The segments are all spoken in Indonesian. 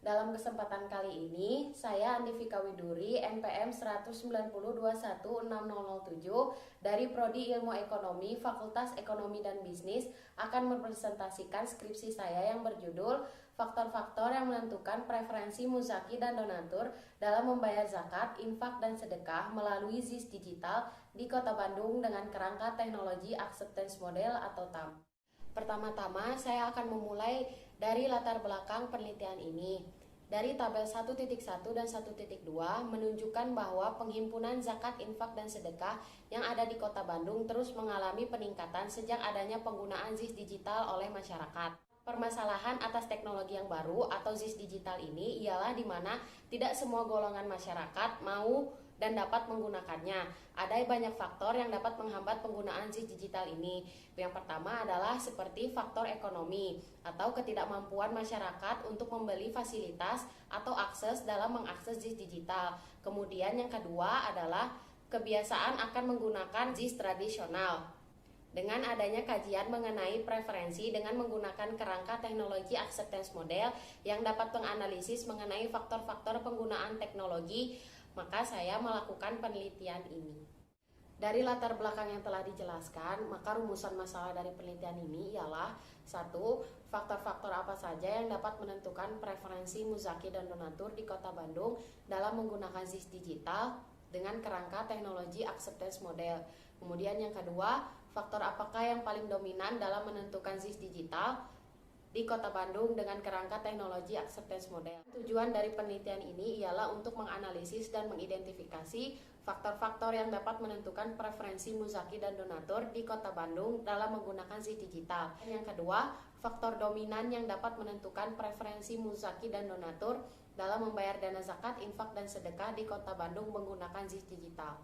Dalam kesempatan kali ini, saya Andifika Widuri, NPM 190216007 dari Prodi Ilmu Ekonomi, Fakultas Ekonomi dan Bisnis akan mempresentasikan skripsi saya yang berjudul Faktor-faktor yang menentukan preferensi muzaki dan donatur dalam membayar zakat, infak, dan sedekah melalui ZIS Digital di Kota Bandung dengan kerangka teknologi acceptance model atau TAM. Pertama-tama, saya akan memulai dari latar belakang penelitian ini. Dari tabel 1.1 dan 1.2 menunjukkan bahwa penghimpunan zakat, infak, dan sedekah yang ada di Kota Bandung terus mengalami peningkatan sejak adanya penggunaan ZIS digital oleh masyarakat. Permasalahan atas teknologi yang baru atau ZIS digital ini ialah di mana tidak semua golongan masyarakat mau dan dapat menggunakannya. Ada banyak faktor yang dapat menghambat penggunaan ZIS digital ini. Yang pertama adalah seperti faktor ekonomi atau ketidakmampuan masyarakat untuk membeli fasilitas atau akses dalam mengakses ZIS digital. Kemudian yang kedua adalah kebiasaan akan menggunakan ZIS tradisional. Dengan adanya kajian mengenai preferensi dengan menggunakan kerangka teknologi acceptance model yang dapat menganalisis mengenai faktor-faktor penggunaan teknologi, maka saya melakukan penelitian ini. Dari latar belakang yang telah dijelaskan, maka rumusan masalah dari penelitian ini ialah 1. Faktor-faktor apa saja yang dapat menentukan preferensi muzaki dan donatur di Kota Bandung dalam menggunakan ZIS digital dengan kerangka teknologi acceptance model. Kemudian yang kedua, faktor apakah yang paling dominan dalam menentukan ZIS digital di Kota Bandung dengan kerangka teknologi acceptance model. Tujuan dari penelitian ini ialah untuk menganalisis dan mengidentifikasi faktor-faktor yang dapat menentukan preferensi muzaki dan donatur di Kota Bandung dalam menggunakan ZIS digital. Yang kedua, faktor dominan yang dapat menentukan preferensi muzaki dan donatur dalam membayar dana zakat, infak, dan sedekah di Kota Bandung menggunakan ZIS digital.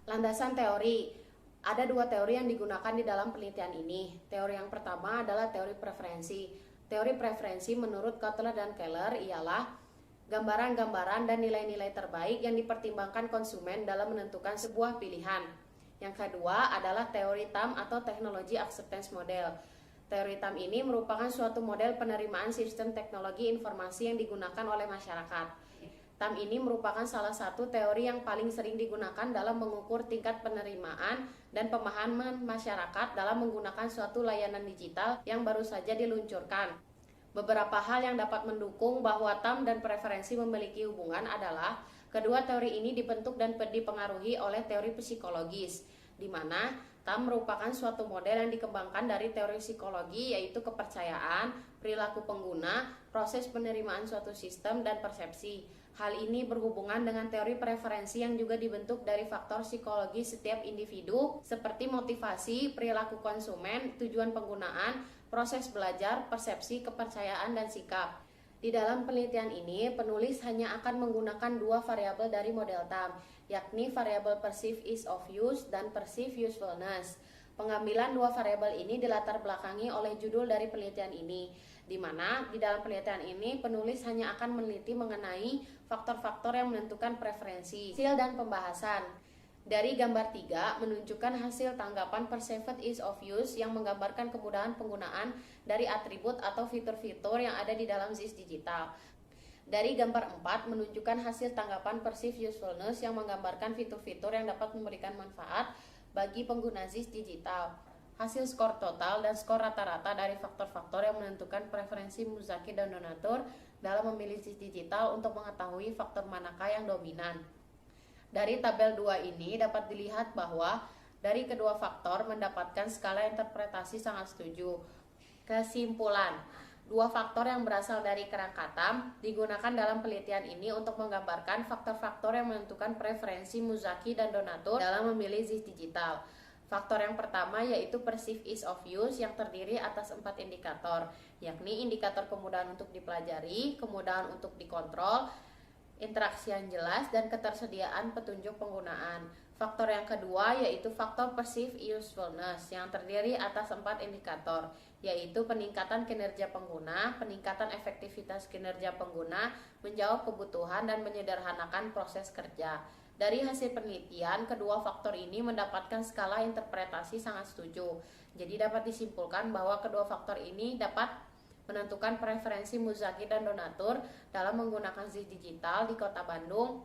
Landasan teori. Ada dua teori yang digunakan di dalam penelitian ini. Teori yang pertama adalah teori preferensi. Teori preferensi menurut Kotler dan Keller ialah gambaran-gambaran dan nilai-nilai terbaik yang dipertimbangkan konsumen dalam menentukan sebuah pilihan. Yang kedua adalah teori TAM atau teknologi acceptance model. Teori TAM ini merupakan suatu model penerimaan sistem teknologi informasi yang digunakan oleh masyarakat. TAM ini merupakan salah satu teori yang paling sering digunakan dalam mengukur tingkat penerimaan dan pemahaman masyarakat dalam menggunakan suatu layanan digital yang baru saja diluncurkan. Beberapa hal yang dapat mendukung bahwa TAM dan preferensi memiliki hubungan adalah kedua teori ini dibentuk dan dipengaruhi oleh teori psikologis, di mana TAM merupakan suatu model yang dikembangkan dari teori psikologi yaitu kepercayaan, perilaku pengguna, proses penerimaan suatu sistem, dan persepsi. Hal ini berhubungan dengan teori preferensi yang juga dibentuk dari faktor psikologi setiap individu seperti motivasi, perilaku konsumen, tujuan penggunaan, proses belajar, persepsi, kepercayaan, dan sikap. Di dalam penelitian ini, penulis hanya akan menggunakan dua variabel dari model TAM, yakni variabel perceived ease of use dan perceived usefulness. Pengambilan dua variabel ini dilatar belakangi oleh judul dari penelitian ini, di mana di dalam penelitian ini penulis hanya akan meneliti mengenai faktor-faktor yang menentukan preferensi. Hasil dan pembahasan. Dari gambar 3 menunjukkan hasil tanggapan perceived ease of use yang menggambarkan kemudahan penggunaan dari atribut atau fitur-fitur yang ada di dalam ZIS digital. Dari gambar 4 menunjukkan hasil tanggapan perceived usefulness yang menggambarkan fitur-fitur yang dapat memberikan manfaat bagi pengguna ZIS digital. Hasil skor total dan skor rata-rata dari faktor-faktor yang menentukan preferensi muzaki dan donatur dalam memilih ZIS digital untuk mengetahui faktor manakah yang dominan. Dari tabel 2 ini dapat dilihat bahwa dari kedua faktor mendapatkan skala interpretasi sangat setuju. Kesimpulan, dua faktor yang berasal dari kerangka TAM digunakan dalam penelitian ini untuk menggambarkan faktor-faktor yang menentukan preferensi muzaki dan donatur dalam memilih ZIS digital. Faktor yang pertama yaitu perceived ease of use yang terdiri atas 4 indikator, yakni indikator kemudahan untuk dipelajari, kemudahan untuk dikontrol, interaksi yang jelas, dan ketersediaan petunjuk penggunaan. Faktor yang kedua yaitu faktor perceived usefulness yang terdiri atas 4 indikator, yaitu peningkatan kinerja pengguna, peningkatan efektivitas kinerja pengguna, menjawab kebutuhan, dan menyederhanakan proses kerja. Dari hasil penelitian, kedua faktor ini mendapatkan skala interpretasi sangat setuju. Jadi dapat disimpulkan bahwa kedua faktor ini dapat menentukan preferensi muzaki dan donatur dalam menggunakan ZIS digital di Kota Bandung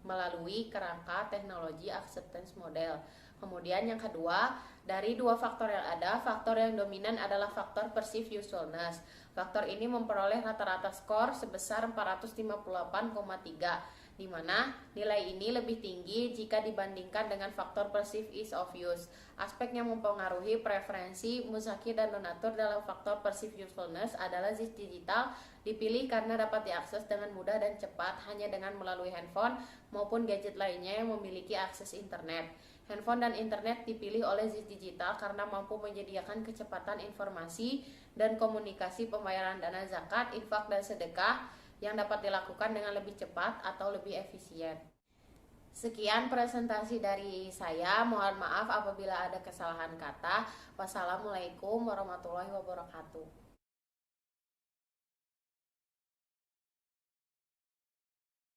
melalui kerangka teknologi acceptance model. Kemudian yang kedua, dari dua faktor yang ada, faktor yang dominan adalah faktor perceived usefulness. Faktor ini memperoleh rata-rata skor sebesar 458,3, di mana nilai ini lebih tinggi jika dibandingkan dengan faktor perceived ease of use. Aspek yang mempengaruhi preferensi muzaki dan donatur dalam faktor perceived usefulness adalah ZIS digital dipilih karena dapat diakses dengan mudah dan cepat hanya dengan melalui handphone maupun gadget lainnya yang memiliki akses internet. Handphone dan internet dipilih oleh ZIS digital karena mampu menyediakan kecepatan informasi dan komunikasi pembayaran dana zakat, infak, dan sedekah yang dapat dilakukan dengan lebih cepat atau lebih efisien. Sekian presentasi dari saya. Mohon maaf apabila ada kesalahan kata. Wassalamualaikum warahmatullahi wabarakatuh.